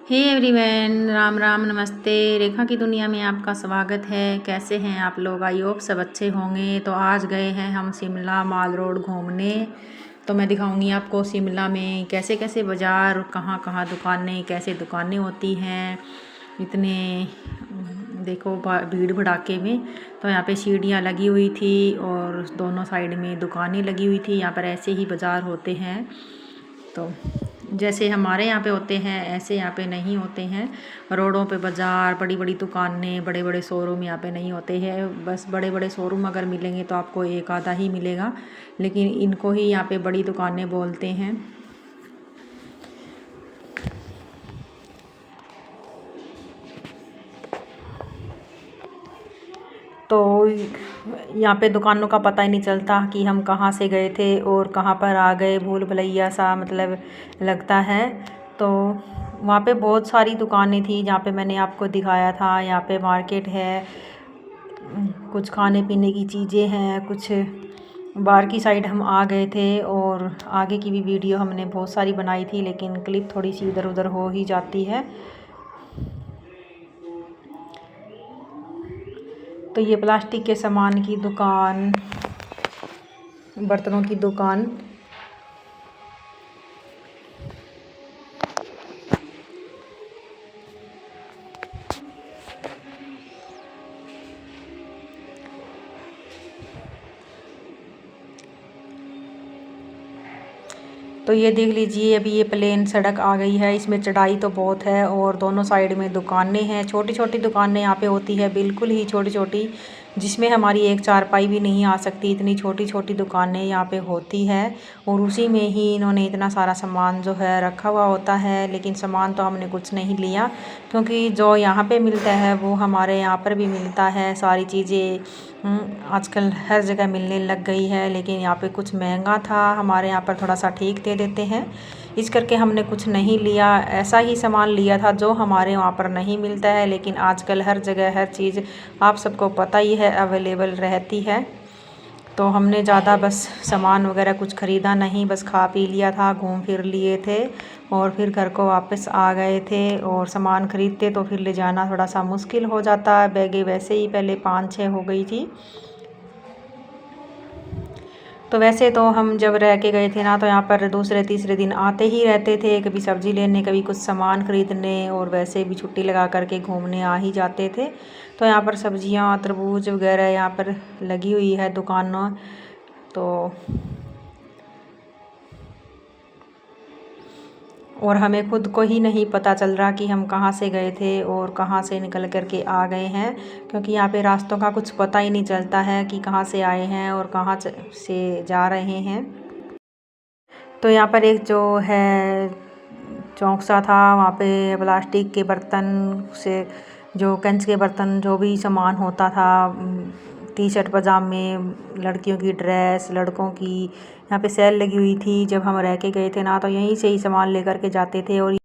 Hey everyone, Ram Ram, नमस्ते। रेखा की दुनिया में आपका स्वागत है। कैसे हैं आप लोग? आई होप सब अच्छे होंगे। तो आज गए हैं हम शिमला माल रोड घूमने। तो मैं दिखाऊंगी आपको शिमला में कैसे कैसे बाज़ार, कहाँ कहाँ दुकानें, कैसे दुकानें होती हैं। इतने देखो भीड़ भड़ाके में। तो यहाँ पे सीढ़ियाँ लगी हुई थी और दोनों साइड में दुकानें लगी हुई थी। यहाँ पर ऐसे ही बाज़ार होते हैं। तो जैसे हमारे यहाँ पे होते हैं ऐसे यहाँ पे नहीं होते हैं। रोडों पे बाज़ार, बड़ी बड़ी दुकानें, बड़े बड़े शोरूम यहाँ पे नहीं होते हैं। बस बड़े बड़े शोरूम अगर मिलेंगे तो आपको एक आधा ही मिलेगा, लेकिन इनको ही यहाँ पे बड़ी दुकानें बोलते हैं। तो यहाँ पे दुकानों का पता ही नहीं चलता कि हम कहाँ से गए थे और कहाँ पर आ गए। भूल भुलैया सा मतलब लगता है। तो वहाँ पे बहुत सारी दुकानें थी जहाँ पे मैंने आपको दिखाया था। यहाँ पे मार्केट है, कुछ खाने पीने की चीज़ें हैं, कुछ बाहर की साइड हम आ गए थे। और आगे की भी वीडियो हमने बहुत सारी बनाई थी, लेकिन क्लिप थोड़ी सी इधर उधर हो ही जाती है। तो ये प्लास्टिक के सामान की दुकान, बर्तनों की दुकान। तो ये देख लीजिए, अभी ये प्लेन सड़क आ गई है। इसमें चढ़ाई तो बहुत है और दोनों साइड में दुकानें हैं। छोटी छोटी दुकानें यहाँ पे होती है, बिल्कुल ही छोटी छोटी, जिसमें हमारी एक चारपाई भी नहीं आ सकती। इतनी छोटी छोटी दुकानें यहाँ पे होती है और उसी में ही इन्होंने इतना सारा सामान जो है रखा हुआ होता है। लेकिन सामान तो हमने कुछ नहीं लिया, क्योंकि जो यहाँ पे मिलता है वो हमारे यहाँ पर भी मिलता है। सारी चीज़ें आजकल हर जगह मिलने लग गई है, लेकिन यहाँ पे कुछ महंगा था, हमारे यहाँ पर थोड़ा सा ठीक दे देते हैं, इस करके हमने कुछ नहीं लिया। ऐसा ही सामान लिया था जो हमारे वहाँ पर नहीं मिलता है, लेकिन आजकल हर जगह हर चीज़ आप सबको पता ही है अवेलेबल रहती है। तो हमने ज़्यादा बस सामान वगैरह कुछ ख़रीदा नहीं, बस खा पी लिया था, घूम फिर लिए थे और फिर घर को वापस आ गए थे। और सामान ख़रीदते तो फिर ले जाना थोड़ा सा मुश्किल हो जाता है। बैगें वैसे ही पहले 5-6 हो गई थी। तो वैसे तो हम जब रह के गए थे ना, तो यहाँ पर दूसरे तीसरे दिन आते ही रहते थे, कभी सब्ज़ी लेने, कभी कुछ सामान ख़रीदने, और वैसे भी छुट्टी लगा करके घूमने आ ही जाते थे। तो यहाँ पर सब्ज़ियाँ, तरबूज वगैरह यहाँ पर लगी हुई है दुकानों। तो और हमें खुद को ही नहीं पता चल रहा कि हम कहाँ से गए थे और कहाँ से निकल कर के आ गए हैं, क्योंकि यहाँ पे रास्तों का कुछ पता ही नहीं चलता है कि कहाँ से आए हैं और कहाँ से जा रहे हैं। तो यहाँ पर एक जो है चौक सा था, वहाँ पे प्लास्टिक के बर्तन से, जो कंच के बर्तन, जो भी सामान होता था, टी शर्ट पजामे, लड़कियों की ड्रेस, लड़कों की, यहाँ पे सेल लगी हुई थी। जब हम रह के गए थे ना, तो यहीं से ही सामान लेकर के जाते थे। और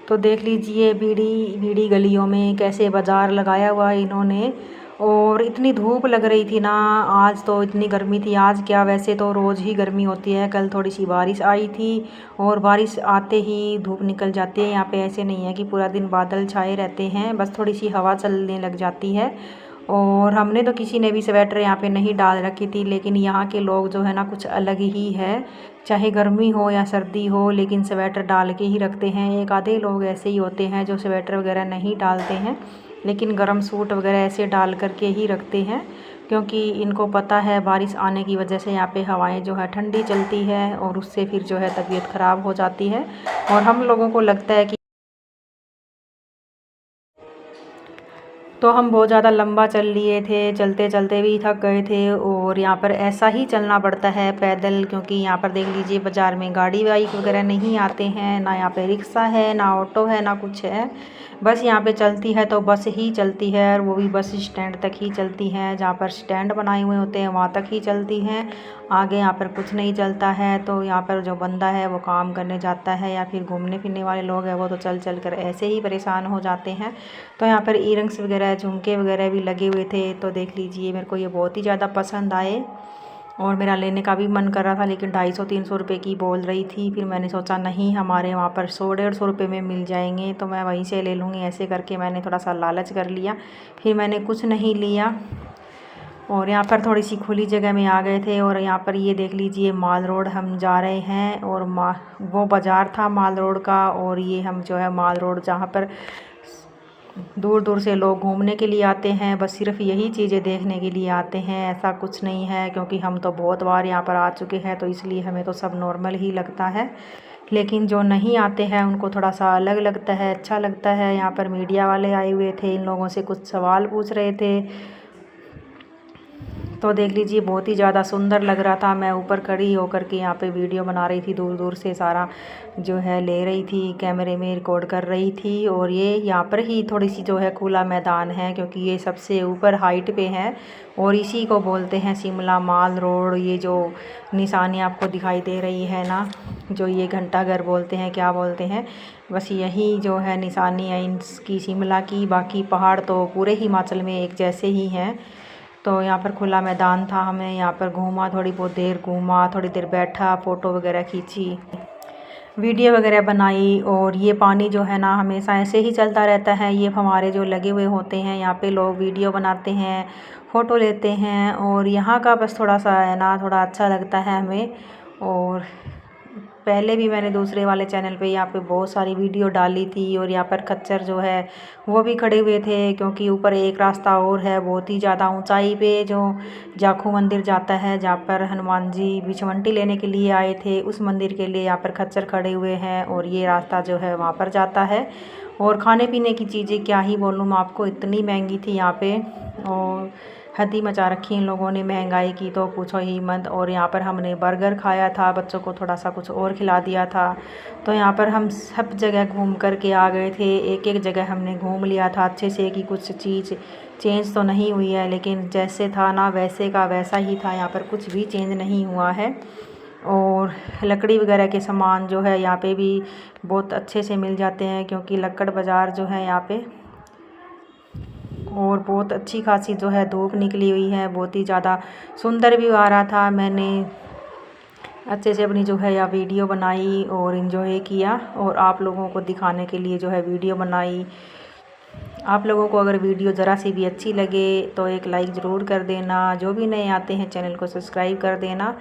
तो देख लीजिए भीड़ी भीड़ी गलियों में कैसे बाज़ार लगाया हुआ है इन्होंने। और इतनी धूप लग रही थी ना, आज तो इतनी गर्मी थी। आज क्या, वैसे तो रोज़ ही गर्मी होती है। कल थोड़ी सी बारिश आई थी और बारिश आते ही धूप निकल जाती है। यहाँ पे ऐसे नहीं है कि पूरा दिन बादल छाए रहते हैं, बस थोड़ी सी हवा चलने लग जाती है। और हमने तो किसी ने भी स्वेटर यहाँ पे नहीं डाल रखी थी, लेकिन यहाँ के लोग जो है ना कुछ अलग ही है। चाहे गर्मी हो या सर्दी हो, लेकिन स्वेटर डाल के ही रखते हैं। एक आधे लोग ऐसे ही होते हैं जो स्वेटर वगैरह नहीं डालते हैं, लेकिन गर्म सूट वगैरह ऐसे डाल करके ही रखते हैं, क्योंकि इनको पता है बारिश आने की वजह से यहाँ पे हवाएं जो है ठंडी चलती है और उससे फिर जो है तबीयत ख़राब हो जाती है। और हम लोगों को लगता है कि तो हम बहुत ज़्यादा लंबा चल लिए थे, चलते चलते भी थक गए थे। और यहाँ पर ऐसा ही चलना पड़ता है पैदल, क्योंकि यहाँ पर देख लीजिए बाज़ार में गाड़ी बाइक वगैरह नहीं आते हैं, ना यहाँ पे रिक्शा है, ना ऑटो है, ना कुछ है। बस यहाँ पे चलती है तो बस ही चलती है, और वो भी बस स्टैंड तक ही चलती हैं। जहाँ पर स्टैंड बनाए हुए होते हैं वहाँ तक ही चलती हैं, आगे यहाँ पर कुछ नहीं चलता है। तो यहाँ पर जो बंदा है वो काम करने जाता है, या फिर घूमने फिरने वाले लोग हैं वो तो चल चल कर ऐसे ही परेशान हो जाते हैं। तो यहाँ पर ईयरिंग्स वगैरह, झुमके वगैरह भी लगे हुए थे। तो देख लीजिए, मेरे को ये बहुत ही ज़्यादा पसंद आए। और मेरा लेने का भी मन कर रहा था, लेकिन 250-300 रुपये की बोल रही थी। फिर मैंने सोचा नहीं, हमारे वहाँ पर 100-150 रुपये में मिल जाएंगे तो मैं वहीं से ले लूँगी। ऐसे करके मैंने थोड़ा सा लालच कर लिया, फिर मैंने कुछ नहीं लिया। और यहाँ पर थोड़ी सी खुली जगह में आ गए थे। और यहाँ पर ये देख लीजिए, माल रोड हम जा रहे हैं। और वो बाज़ार था माल रोड का, और ये हम जो है माल रोड, जहाँ पर दूर दूर से लोग घूमने के लिए आते हैं, बस सिर्फ यही चीज़ें देखने के लिए आते हैं। ऐसा कुछ नहीं है, क्योंकि हम तो बहुत बार यहाँ पर आ चुके हैं, तो इसलिए हमें तो सब नॉर्मल ही लगता है। लेकिन जो नहीं आते हैं उनको थोड़ा सा अलग लगता है, अच्छा लगता है। यहाँ पर मीडिया वाले आए हुए थे, इन लोगों से कुछ सवाल पूछ रहे थे। तो देख लीजिए, बहुत ही ज़्यादा सुंदर लग रहा था। मैं ऊपर खड़ी होकर के यहाँ पे वीडियो बना रही थी, दूर दूर से सारा जो है ले रही थी, कैमरे में रिकॉर्ड कर रही थी। और ये यहाँ पर ही थोड़ी सी जो है खुला मैदान है, क्योंकि ये सबसे ऊपर हाइट पे है। और इसी को बोलते हैं शिमला माल रोड। ये जो निशानी आपको दिखाई दे रही है ना, जो ये घंटाघर बोलते हैं, क्या बोलते हैं, बस यही जो है निशानी है इसकी, शिमला की। बाकी पहाड़ तो पूरे हिमाचल में एक जैसे ही हैं। तो यहाँ पर खुला मैदान था, हमें यहाँ पर घूमा, थोड़ी बहुत देर घूमा, थोड़ी देर बैठा, फ़ोटो वगैरह खींची, वीडियो वगैरह बनाई। और ये पानी जो है ना हमेशा ऐसे ही चलता रहता है। ये हमारे जो लगे हुए होते हैं यहाँ पे, लोग वीडियो बनाते हैं, फ़ोटो लेते हैं। और यहाँ का बस थोड़ा सा है ना, थोड़ा अच्छा लगता है हमें। और पहले भी मैंने दूसरे वाले चैनल पे यहाँ पे बहुत सारी वीडियो डाली थी। और यहाँ पर खच्चर जो है वो भी खड़े हुए थे, क्योंकि ऊपर एक रास्ता और है बहुत ही ज़्यादा ऊंचाई पे, जो जाखू मंदिर जाता है, जहाँ पर हनुमान जी बिछवंटी लेने के लिए आए थे, उस मंदिर के लिए यहाँ पर खच्चर खड़े हुए हैं। और ये रास्ता जो है वहाँ पर जाता है। और खाने पीने की चीज़ें क्या ही बोलूँ मैं आपको, इतनी महंगी थी यहाँ पे, और हद ही मचा रखी इन लोगों ने महंगाई की, तो पूछो ही मत। और यहाँ पर हमने बर्गर खाया था, बच्चों को थोड़ा सा कुछ और खिला दिया था। तो यहाँ पर हम सब जगह घूम कर के आ गए थे, एक एक जगह हमने घूम लिया था अच्छे से, कि कुछ चीज़ चेंज तो नहीं हुई है, लेकिन जैसे था ना वैसे का वैसा ही था। यहाँ पर कुछ भी चेंज नहीं हुआ है। और लकड़ी वगैरह के सामान जो है यहाँ पे भी बहुत अच्छे से मिल जाते हैं, क्योंकि लक्कड़ बाज़ार जो है यहाँ पे। और बहुत अच्छी खासी जो है धूप निकली हुई है, बहुत ही ज़्यादा सुंदर व्यू आ रहा था। मैंने अच्छे से अपनी जो है या वीडियो बनाई और इन्जॉय किया, और आप लोगों को दिखाने के लिए जो है वीडियो बनाई। आप लोगों को अगर वीडियो ज़रा सी भी अच्छी लगे तो एक लाइक ज़रूर कर देना, जो भी नए आते हैं चैनल को सब्सक्राइब कर देना।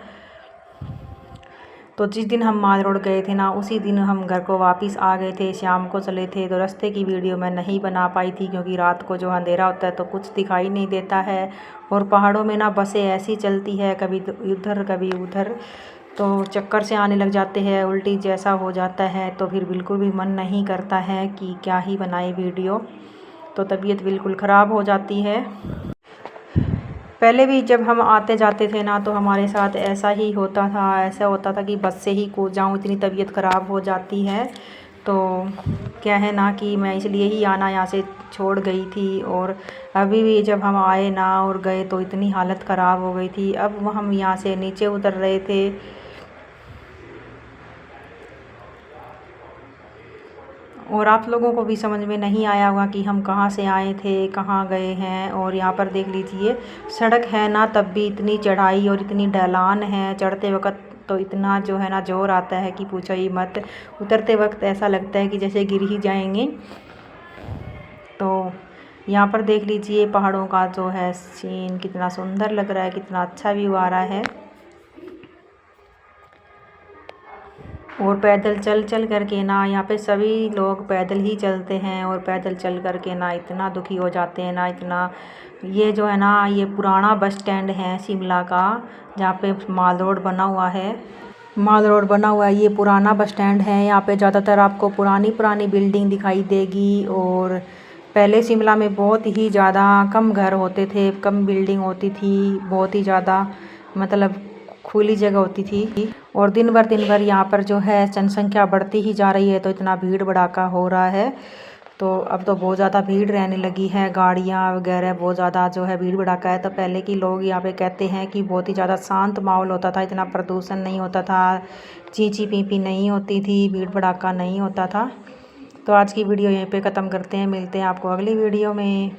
तो जिस दिन हम माल रोड गए थे ना, उसी दिन हम घर को वापस आ गए थे, शाम को चले थे। तो रास्ते की वीडियो मैं नहीं बना पाई थी, क्योंकि रात को जो अंधेरा होता है तो कुछ दिखाई नहीं देता है। और पहाड़ों में ना बसें ऐसी चलती है, कभी इधर कभी उधर, तो चक्कर से आने लग जाते हैं, उल्टी जैसा हो जाता है। तो फिर बिल्कुल भी मन नहीं करता है कि क्या ही बनाए वीडियो, तो तबीयत बिल्कुल ख़राब हो जाती है। पहले भी जब हम आते जाते थे ना, तो हमारे साथ ऐसा ही होता था, ऐसा होता था कि बस से ही कूद जाऊँ, इतनी तबीयत ख़राब हो जाती है। तो क्या है ना कि मैं इसलिए ही आना यहाँ से छोड़ गई थी। और अभी भी जब हम आए ना और गए तो इतनी हालत ख़राब हो गई थी। अब हम यहाँ से नीचे उतर रहे थे, और आप लोगों को भी समझ में नहीं आया होगा कि हम कहाँ से आए थे, कहाँ गए हैं। और यहाँ पर देख लीजिए, सड़क है ना, तब भी इतनी चढ़ाई और इतनी ढलान है, चढ़ते वक्त तो इतना जो है ना जोर आता है कि पूछो ही मत। उतरते वक्त ऐसा लगता है कि जैसे गिर ही जाएंगे। तो यहाँ पर देख लीजिए, पहाड़ों का जो है सीन कितना सुंदर लग रहा है, कितना अच्छा व्यू आ रहा है। और पैदल चल चल करके ना, यहाँ पे सभी लोग पैदल ही चलते हैं, और पैदल चल करके ना इतना दुखी हो जाते हैं ना, इतना। ये जो है ना, ये पुराना बस स्टैंड है शिमला का, जहाँ पे माल रोड बना हुआ है। माल रोड बना हुआ है, ये पुराना बस स्टैंड है। यहाँ पे ज़्यादातर आपको पुरानी पुरानी बिल्डिंग दिखाई देगी। और पहले शिमला में बहुत ही ज़्यादा कम घर होते थे, कम बिल्डिंग होती थी, बहुत ही ज़्यादा मतलब खुली जगह होती थी। और दिन भर यहाँ पर जो है जनसंख्या बढ़ती ही जा रही है, तो इतना भीड़ भड़ाका हो रहा है। तो अब तो बहुत ज़्यादा भीड़ रहने लगी है, गाड़ियाँ वगैरह बहुत ज़्यादा जो है भीड़ भड़ाका है। तो पहले की लोग यहाँ पे कहते हैं कि बहुत ही ज़्यादा शांत माहौल होता था, इतना प्रदूषण नहीं होता था, चींची पीपी नहीं होती थी, भीड़ भड़ाका नहीं होता था। तो आज की वीडियो यहीं पे ख़त्म करते हैं, मिलते हैं आपको अगली वीडियो में।